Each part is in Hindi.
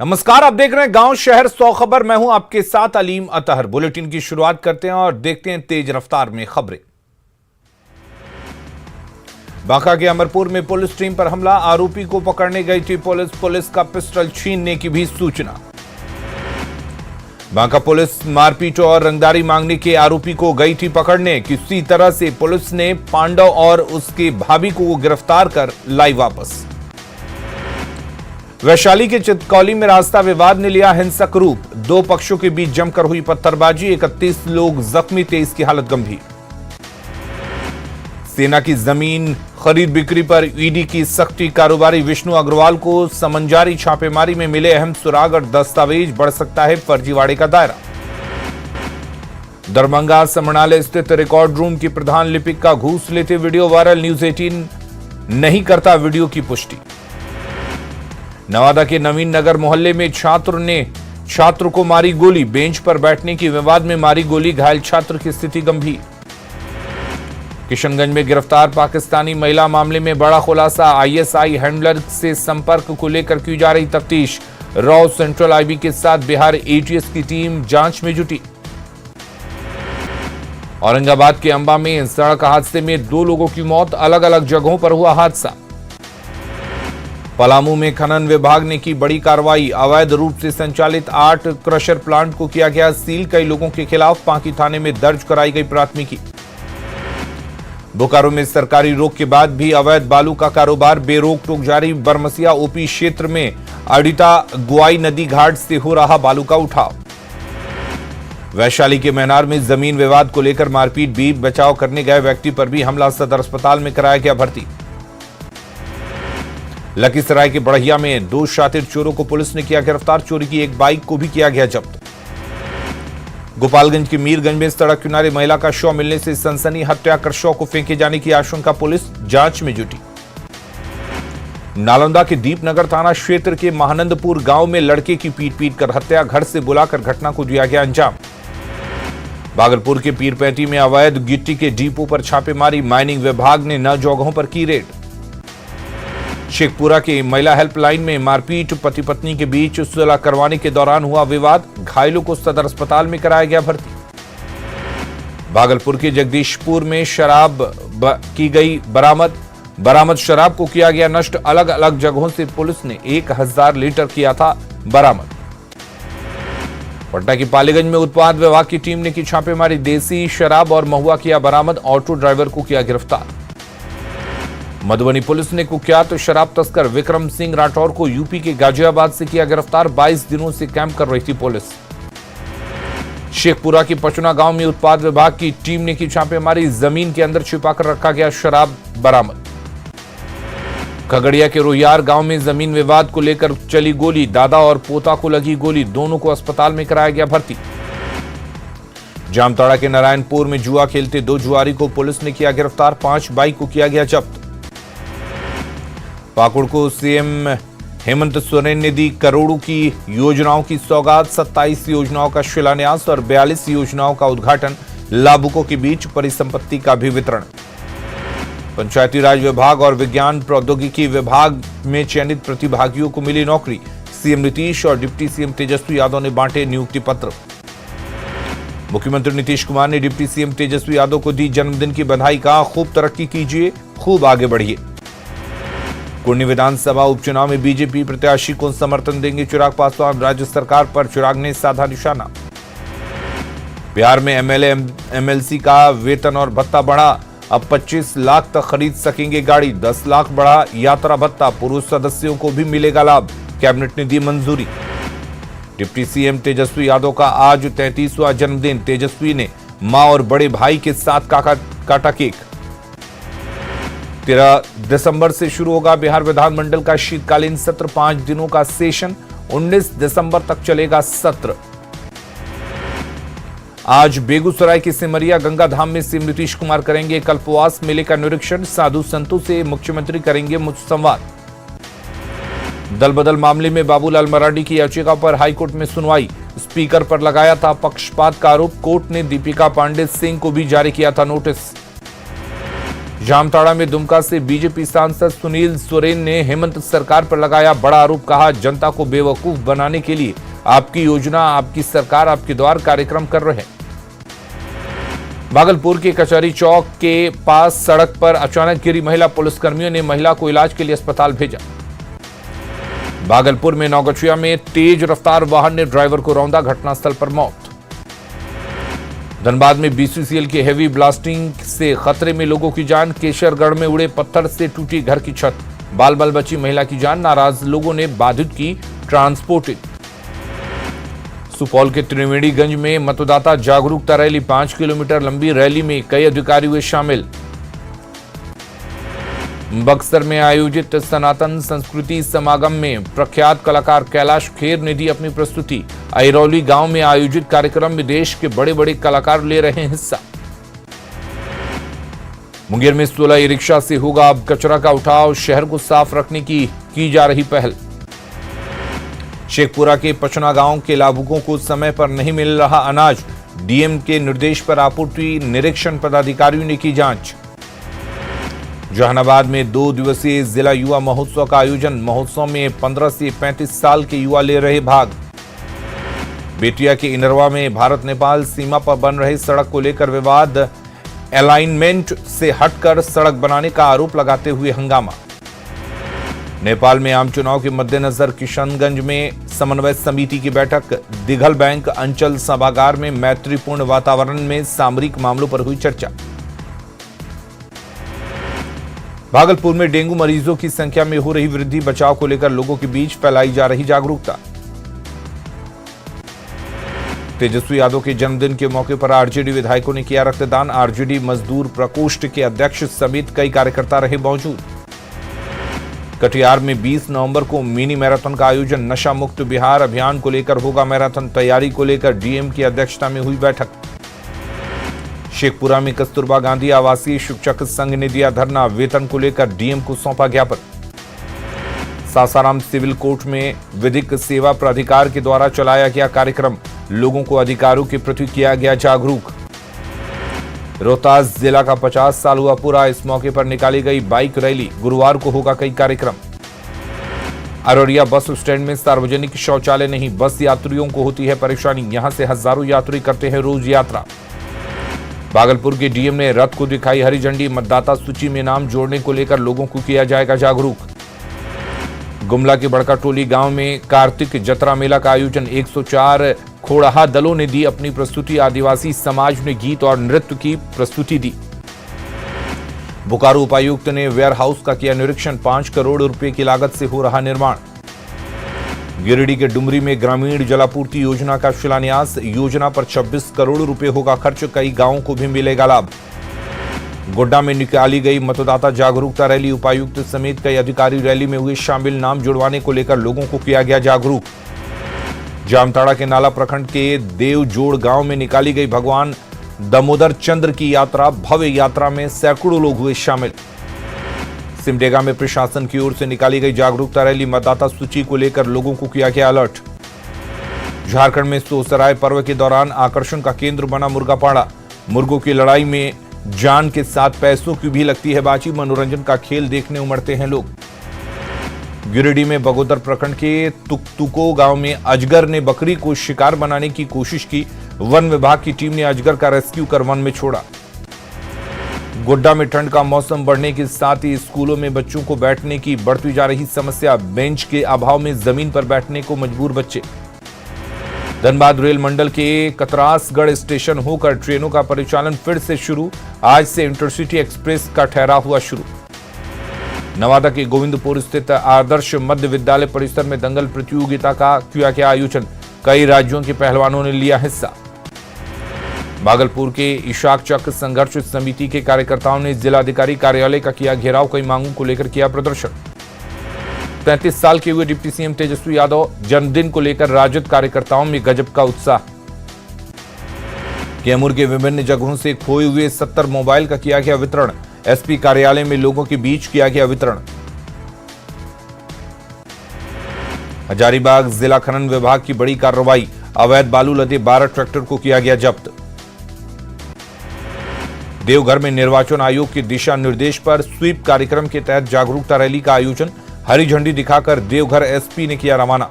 नमस्कार, आप देख रहे हैं गांव शहर 100 खबर। मैं हूं आपके साथ अलीम अतहर। बुलेटिन की शुरुआत करते हैं और देखते हैं तेज रफ्तार में खबरें। बांका के अमरपुर में पुलिस टीम पर हमला, आरोपी को पकड़ने गई थी पुलिस का पिस्टल छीनने की भी सूचना। बांका पुलिस मारपीट और रंगदारी मांगने के आरोपी को गई थी पकड़ने। किसी तरह से पुलिस ने पांडव और उसके भाभी को गिरफ्तार कर लाई वापस। वैशाली के चितकौली में रास्ता विवाद ने लिया हिंसक रूप, दो पक्षों के बीच जमकर हुई पत्थरबाजी, 31 लोग जख्मी, 23 की हालत गंभीर। सेना की जमीन खरीद बिक्री पर ईडी की सख्ती, कारोबारी विष्णु अग्रवाल को समंजारी छापेमारी में मिले अहम सुराग और दस्तावेज, बढ़ सकता है फर्जीवाड़े का दायरा। दरभंगा समरणालय स्थित रिकॉर्ड रूम की प्रधान लिपिका घूस लेते वीडियो वायरल, न्यूज 18 नहीं करता वीडियो की पुष्टि। नवादा के नवीन नगर मोहल्ले में छात्र ने छात्र को मारी गोली, बेंच पर बैठने की विवाद में मारी गोली, घायल छात्र की स्थिति गंभीर। किशनगंज में गिरफ्तार पाकिस्तानी महिला मामले में बड़ा खुलासा, आईएसआई हैंडलर से संपर्क को लेकर की जा रही तफ्तीश। रॉ सेंट्रल आईबी के साथ बिहार एटीएस की टीम जांच में जुटी। औरंगाबाद के अंबा में सड़क हादसे में 2 लोगों की मौत, अलग अलग जगहों पर हुआ हादसा। पलामू में खनन विभाग ने की बड़ी कार्रवाई, अवैध रूप से संचालित 8 क्रशर प्लांट को किया गया सील, कई लोगों के खिलाफ पांकी थाने में दर्ज कराई गई प्राथमिकी। बोकारो में सरकारी रोक के बाद भी अवैध बालू का कारोबार बेरोक टोक जारी, बरमसिया ओपी क्षेत्र में अडिता गुआई नदी घाट से हो रहा बालू का उठाव। वैशाली के मैनार में जमीन विवाद को लेकर मारपीट, भी बचाव करने गए व्यक्ति पर भी हमला, सदर अस्पताल में कराया गया भर्ती। लखीसराय के बढ़िया में 2 शातिर चोरों को पुलिस ने किया गिरफ्तार, चोरी की एक बाइक को भी किया गया जब्त। गोपालगंज के मीरगंज में सड़क किनारे महिला का शव मिलने से सनसनी, हत्या कर शव को फेंके जाने की आशंका, पुलिस जांच में जुटी। नालंदा के दीपनगर थाना क्षेत्र के महानंदपुर गांव में लड़के की पीट कर हत्या, घर से बुलाकर घटना को दिया गया अंजाम। भागलपुर के पीरपैंती में अवैध गिट्टी के डिपो पर छापेमारी, माइनिंग विभाग ने 9 जगहों पर की रेड। शेखपुरा के महिला हेल्पलाइन में मारपीट, पति पत्नी के बीच सुलह करवाने के दौरान हुआ विवाद, घायलों को सदर अस्पताल में कराया गया भर्ती। भागलपुर के जगदीशपुर में शराब की गई बरामद शराब को किया गया नष्ट, अलग अलग जगहों से पुलिस ने 1000 लीटर किया था बरामद। पटना की पालीगंज में उत्पाद विभाग की टीम ने की छापेमारी, देसी शराब और महुआ किया बरामद, ऑटो ड्राइवर को किया गिरफ्तार। मधुबनी पुलिस ने कुख्यात शराब तस्कर विक्रम सिंह राठौर को यूपी के गाजियाबाद से किया गिरफ्तार, 22 दिनों से कैंप कर रही थी पुलिस। शेखपुरा की पचना गांव में उत्पाद विभाग की टीम ने की छापेमारी, जमीन के अंदर छिपाकर रखा गया शराब बरामद। खगड़िया के रोहियार गांव में जमीन विवाद को लेकर चली गोली, दादा और पोता को लगी गोली, दोनों को अस्पताल में कराया गया भर्ती। जामताड़ा के नारायणपुर में जुआ खेलते 2 जुआरी को पुलिस ने किया गिरफ्तार, 5 बाइक को किया गया जब्त। पाकुड़ को सीएम हेमंत सोरेन ने दी करोड़ों की योजनाओं की सौगात, 27 योजनाओं का शिलान्यास और 42 योजनाओं का उद्घाटन, लाभुकों के बीच परिसंपत्ति का भी वितरण। पंचायती राज विभाग और विज्ञान प्रौद्योगिकी विभाग में चयनित प्रतिभागियों को मिली नौकरी, सीएम नीतीश और डिप्टी सीएम तेजस्वी यादव ने बांटे नियुक्ति पत्र। मुख्यमंत्री नीतीश कुमार ने डिप्टी सीएम तेजस्वी यादव को दी जन्मदिन की बधाई, कहा खूब तरक्की कीजिए, खूब आगे बढ़िए। कुर्नी विधानसभा उपचुनाव में बीजेपी प्रत्याशी को समर्थन देंगे चिराग पासवान, राज्य सरकार पर चिराग ने साधा निशाना। बिहार में एमएलए एमएलसी का वेतन और भत्ता बढ़ा, अब 25 लाख तक खरीद सकेंगे गाड़ी, 10 लाख बढ़ा यात्रा भत्ता, पुरुष सदस्यों को भी मिलेगा लाभ, कैबिनेट ने दी मंजूरी। डिप्टी सीएम तेजस्वी यादव का आज 33वां जन्मदिन, तेजस्वी ने मां और बड़े भाई के साथ काटा केक। 13 दिसंबर से शुरू होगा बिहार विधानमंडल का शीतकालीन सत्र, 5 दिनों का सेशन, 19 दिसंबर तक चलेगा सत्र। आज बेगूसराय के सिमरिया गंगा धाम में सीएम नीतीश कुमार करेंगे कल्पवास मेले का निरीक्षण, साधु संतों से मुख्यमंत्री करेंगे संवाद। दल बदल मामले में बाबूलाल मरांडी की याचिका पर हाईकोर्ट में सुनवाई, स्पीकर पर लगाया था पक्षपात का आरोप, कोर्ट ने दीपिका पांडे सिंह को भी जारी किया था नोटिस। जामताड़ा में दुमका से बीजेपी सांसद सुनील सोरेन ने हेमंत सरकार पर लगाया बड़ा आरोप। कहा, जनता को बेवकूफ बनाने के लिए आपकी योजना, आपकी सरकार, आपके द्वार कार्यक्रम कर रहे हैं। भागलपुर के कचहरी चौक के पास सड़क पर अचानक गिरी महिला। पुलिसकर्मियों ने महिला को इलाज के लिए अस्पताल भेजा। भागलपुर में नौगछिया में तेज रफ्तार वाहन ने ड्राइवर को रौंदा, घटनास्थल पर मौत। धनबाद में बीसीसीएल की हेवी ब्लास्टिंग से खतरे में लोगों की जान। केशरगढ़ में उड़े पत्थर से टूटी घर की छत, बाल बाल बची महिला की जान। नाराज लोगों ने बाधित की ट्रांसपोर्टिंग। सुपौल के त्रिवेणीगंज में मतदाता जागरूकता रैली, 5 किलोमीटर लंबी रैली में कई अधिकारी हुए शामिल। बक्सर में आयोजित सनातन संस्कृति समागम में प्रख्यात कलाकार कैलाश खेर ने दी अपनी प्रस्तुति। अहिरौली गांव में आयोजित कार्यक्रम में देश के बड़े बड़े कलाकार ले रहे हैं हिस्सा। मुंगेर में 16 ई रिक्शा से होगा अब कचरा का उठाव, शहर को साफ रखने की जा रही पहल। शेखपुरा के पचना गांव के लाभुकों को समय पर नहीं मिल रहा अनाज, डीएम के निर्देश पर आपूर्ति निरीक्षण पदाधिकारियों ने की जांच। जहानाबाद में 2 दिवसीय जिला युवा महोत्सव का आयोजन। महोत्सव में 15 से 35 साल के युवा ले रहे भाग। बेटिया के इनरवा में भारत नेपाल सीमा पर बन रही सड़क को लेकर विवाद, अलाइनमेंट से हटकर सड़क बनाने का आरोप लगाते हुए हंगामा। नेपाल में आम चुनाव के मद्देनजर किशनगंज में समन्वय समिति की बैठक। दिघल बैंक अंचल सभागार में मैत्रीपूर्ण वातावरण में सामरिक मामलों पर हुई चर्चा। भागलपुर में डेंगू मरीजों की संख्या में हो रही वृद्धि, बचाव को लेकर लोगों के बीच फैलाई जा रही जागरूकता। तेजस्वी यादव के जन्मदिन के मौके पर आरजेडी विधायकों ने किया रक्तदान। आरजेडी मजदूर प्रकोष्ठ के अध्यक्ष समेत कई कार्यकर्ता रहे मौजूद। कटिहार में 20 नवंबर को मिनी मैराथन का आयोजन। नशा मुक्त बिहार अभियान को लेकर होगा मैराथन। तैयारी को लेकर डीएम की अध्यक्षता में हुई बैठक। शेखपुरा में कस्तूरबा गांधी आवासीय शिक्षक संघ ने दिया धरना, वेतन को लेकर डीएम को सौंपा ज्ञापन। सासाराम सिविल कोर्ट में विधिक सेवा प्राधिकार के द्वारा चलाया गया कार्यक्रम, लोगों को अधिकारों के प्रति किया गया जागरूक। रोहतास जिला का 50 साल हुआ पूरा, इस मौके पर निकाली गई बाइक रैली। गुरुवार को होगा कई कार्यक्रम। अररिया बस स्टैंड में सार्वजनिक शौचालय नहीं, बस यात्रियों को होती है परेशानी। यहां से हजारों यात्री करते हैं रोज यात्रा। भागलपुर के डीएम ने रथ को दिखाई हरी झंडी। मतदाता सूची में नाम जोड़ने को लेकर लोगों को किया जाएगा जागरूक। गुमला के बड़का टोली गांव में कार्तिक जतरा मेला का आयोजन। 104 खोड़हा दलों ने दी अपनी प्रस्तुति। आदिवासी समाज ने गीत और नृत्य की प्रस्तुति दी। बोकारो उपायुक्त ने वेयर हाउस का किया निरीक्षण। 5 करोड़ रुपए की लागत से हो रहा निर्माण। गिरिडीह के डुमरी में ग्रामीण जलापूर्ति योजना का शिलान्यास। योजना पर 26 करोड़ रुपए होगा खर्च, कई गांवों को भी मिलेगा लाभ। गोड्डा में निकाली गई मतदाता जागरूकता रैली। उपायुक्त समेत कई अधिकारी रैली में हुए शामिल। नाम जुड़वाने को लेकर लोगों को किया गया जागरूक। जामताड़ा के नाला प्रखंड के देवजोड़ गांव में निकाली गई भगवान दामोदर चंद्र की यात्रा। भव्य यात्रा में सैकड़ों लोग हुए शामिल। सिमडेगा में प्रशासन की ओर से निकाली गई जागरूकता रैली। मतदाता सूची को लेकर लोगों को किया गया अलर्ट। झारखंड में सोसराय पर्व के दौरान आकर्षण का केंद्र बना मुर्गापाड़ा। मुर्गों की लड़ाई में जान के साथ पैसों की भी लगती है बाजी। मनोरंजन का खेल देखने उमड़ते हैं लोग। गिरिडीह में बगोदर प्रखंड के तुकतुको गांव में अजगर ने बकरी को शिकार बनाने की कोशिश की। वन विभाग की टीम ने अजगर का रेस्क्यू कर वन में छोड़ा। गोड्डा में ठंड का मौसम बढ़ने के साथ ही स्कूलों में बच्चों को बैठने की बढ़ती जा रही समस्या। बेंच के अभाव में जमीन पर बैठने को मजबूर बच्चे। धनबाद रेल मंडल के कतरासगढ़ स्टेशन होकर ट्रेनों का परिचालन फिर से शुरू। आज से इंटरसिटी एक्सप्रेस का ठहराव हुआ शुरू। नवादा के गोविंदपुर स्थित आदर्श मध्य विद्यालय परिसर में दंगल प्रतियोगिता का किया गया आयोजन। कई राज्यों के पहलवानों ने लिया हिस्सा। भागलपुर के इशाक चक संघर्ष समिति के कार्यकर्ताओं ने जिलाधिकारी कार्यालय का किया घेराव। कई मांगों को लेकर किया प्रदर्शन। 33 साल के हुए डिप्टी सीएम तेजस्वी यादव जन्मदिन को लेकर राजद कार्यकर्ताओं में गजब का उत्साह। कैमूर के विभिन्न जगहों से खोए हुए 70 मोबाइल का किया गया वितरण। एसपी कार्यालय में लोगों के बीच किया गया वितरण। हजारीबाग जिला खनन विभाग की बड़ी कार्रवाई। अवैध बालू लदे 12 ट्रैक्टर को किया गया जब्त। देवघर में निर्वाचन आयोग के दिशा निर्देश पर स्वीप कार्यक्रम के तहत जागरूकता रैली का आयोजन, हरी झंडी दिखाकर देवघर एसपी ने किया रवाना।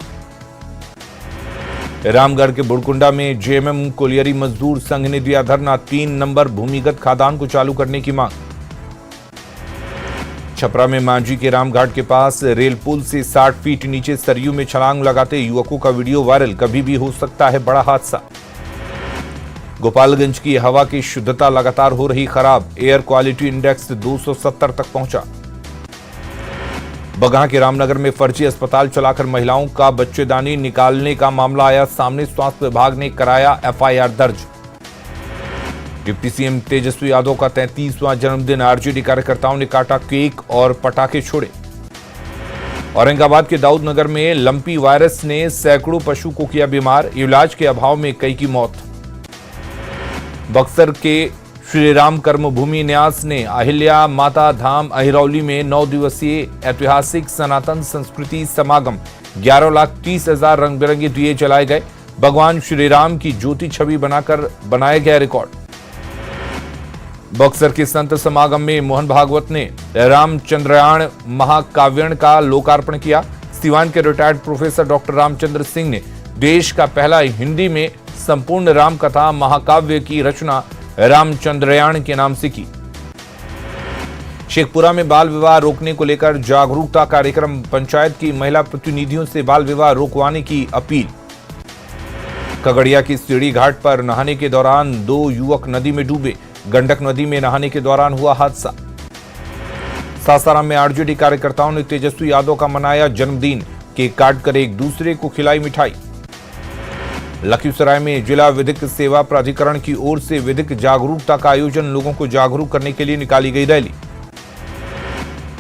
रामगढ़ के बुड़कुंडा में जेएमएम कोलियरी मजदूर संघ ने दिया धरना, 3 नंबर भूमिगत खादान को चालू करने की मांग। छपरा में मांझी के रामघाट के पास रेल पुल से 60 फीट नीचे सरयू में छलांग लगाते युवकों का वीडियो वायरल, कभी भी हो सकता है बड़ा हादसा। गोपालगंज की हवा की शुद्धता लगातार हो रही खराब, एयर क्वालिटी इंडेक्स 270 तक पहुंचा। बगहा के रामनगर में फर्जी अस्पताल चलाकर महिलाओं का बच्चेदानी निकालने का मामला आया सामने, स्वास्थ्य विभाग ने कराया एफआईआर दर्ज। डिप्टी सीएम तेजस्वी यादव का 33वां जन्मदिन, आरजेडी कार्यकर्ताओं ने काटा केक और पटाखे छोड़े। औरंगाबाद के दाऊद नगर में लंपी वायरस ने सैकड़ों पशु को किया बीमार, इलाज के अभाव में कई की मौत। बक्सर के श्री राम कर्मभूमि न्यास ने अहिल्या माता धाम अहिरौली में 9 दिवसीय ऐतिहासिक सनातन संस्कृति समागम, 11,30,000 रंग बिरंगे दिए जलाए गए, भगवान श्री राम की ज्योति छवि बनाकर बनाया गया रिकॉर्ड। बक्सर के संत समागम में मोहन भागवत ने रामचंद्रयाण महाकाव्यण का लोकार्पण किया। सिवान के retired professor doctor Ramchandra Singh ने देश का पहला हिंदी में संपूर्ण राम कथा महाकाव्य की रचना रामचंद्रयाण के नाम से की। शेखपुरा में बाल विवाह रोकने को लेकर जागरूकता कार्यक्रम, पंचायत की महिला प्रतिनिधियों से बाल विवाह रोकवाने की अपील। खगड़िया की सीढ़ी घाट पर नहाने के दौरान 2 युवक नदी में डूबे, गंडक नदी में नहाने के दौरान हुआ हादसा। सासाराम में आरजेडी कार्यकर्ताओं ने तेजस्वी यादव का मनाया जन्मदिन, केक काटकर एक दूसरे को खिलाई मिठाई। लखीसराय में जिला विधिक सेवा प्राधिकरण की ओर से विधिक जागरूकता का आयोजन, लोगों को जागरूक करने के लिए निकाली गई रैली।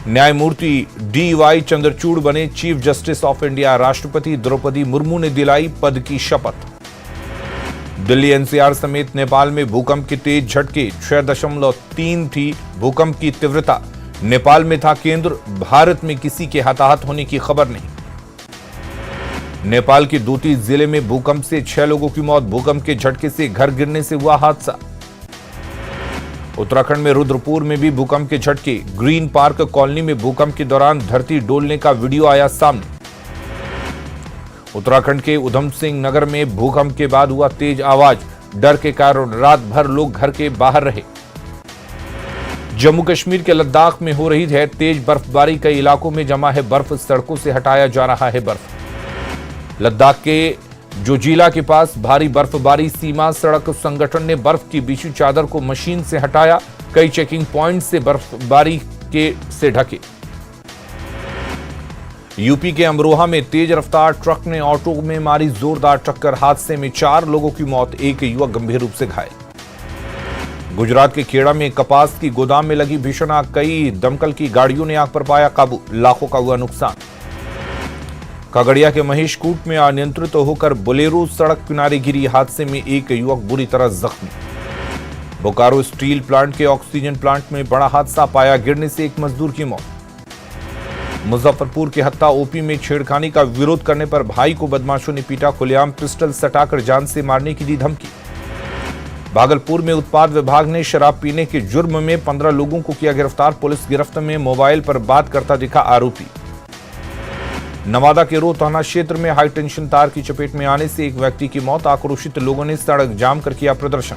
न्यायमूर्ति DY चंद्रचूड़ बने चीफ जस्टिस ऑफ इंडिया, राष्ट्रपति द्रौपदी मुर्मू ने दिलाई पद की शपथ। दिल्ली NCR समेत नेपाल में भूकंप के तेज झटके, 6.3 थी भूकंप की तीव्रता। नेपाल में था केंद्र, भारत में किसी के हताहत होने की खबर नहीं। नेपाल के दूती जिले में भूकंप से 6 लोगों की मौत, भूकंप के झटके से घर गिरने से हुआ हादसा। उत्तराखंड में रुद्रपुर में भी भूकंप के झटके, ग्रीन पार्क कॉलोनी में भूकंप के दौरान धरती डोलने का वीडियो आया सामने। उत्तराखंड के उधम सिंह नगर में भूकंप के बाद हुआ तेज आवाज, डर के कारण रात भर लोग घर के बाहर रहे। जम्मू कश्मीर के लद्दाख में हो रही है तेज बर्फबारी, कई इलाकों में जमा है बर्फ, सड़कों से हटाया जा रहा है बर्फ। लद्दाख के जोजिला के पास भारी बर्फबारी, सीमा सड़क संगठन ने बर्फ की बिछी चादर को मशीन से हटाया, कई चेकिंग पॉइंट से बर्फबारी से ढके। यूपी के अमरोहा में तेज रफ्तार ट्रक ने ऑटो में मारी जोरदार टक्कर, हादसे में 4 लोगों की मौत, एक युवक गंभीर रूप से घायल। गुजरात के खेड़ा में कपास की गोदाम में लगी भीषण आग, कई दमकल की गाड़ियों ने आग पर पाया काबू, लाखों का हुआ नुकसान। खगड़िया के महेशकूट में अनियंत्रित होकर बोलेरो सड़क किनारे गिरी, हादसे में एक युवक बुरी तरह जख्मी। बोकारो स्टील प्लांट के ऑक्सीजन प्लांट में बड़ा हादसा, पाया गिरने से एक मजदूर की मौत। मुजफ्फरपुर के हत्ता ओपी में छेड़खानी का विरोध करने पर भाई को बदमाशों ने पीटा, खुलेआम पिस्टल सटाकर जान से मारने की दी धमकी। भागलपुर में उत्पाद विभाग ने शराब पीने के जुर्म में 15 लोगों को किया गिरफ्तार, पुलिस गिरफ्त में मोबाइल पर बात करता दिखा आरोपी। नवादा के रो थाना क्षेत्र में हाई टेंशन तार की चपेट में आने से एक व्यक्ति की मौत, आक्रोशित लोगों ने सड़क जाम कर किया प्रदर्शन।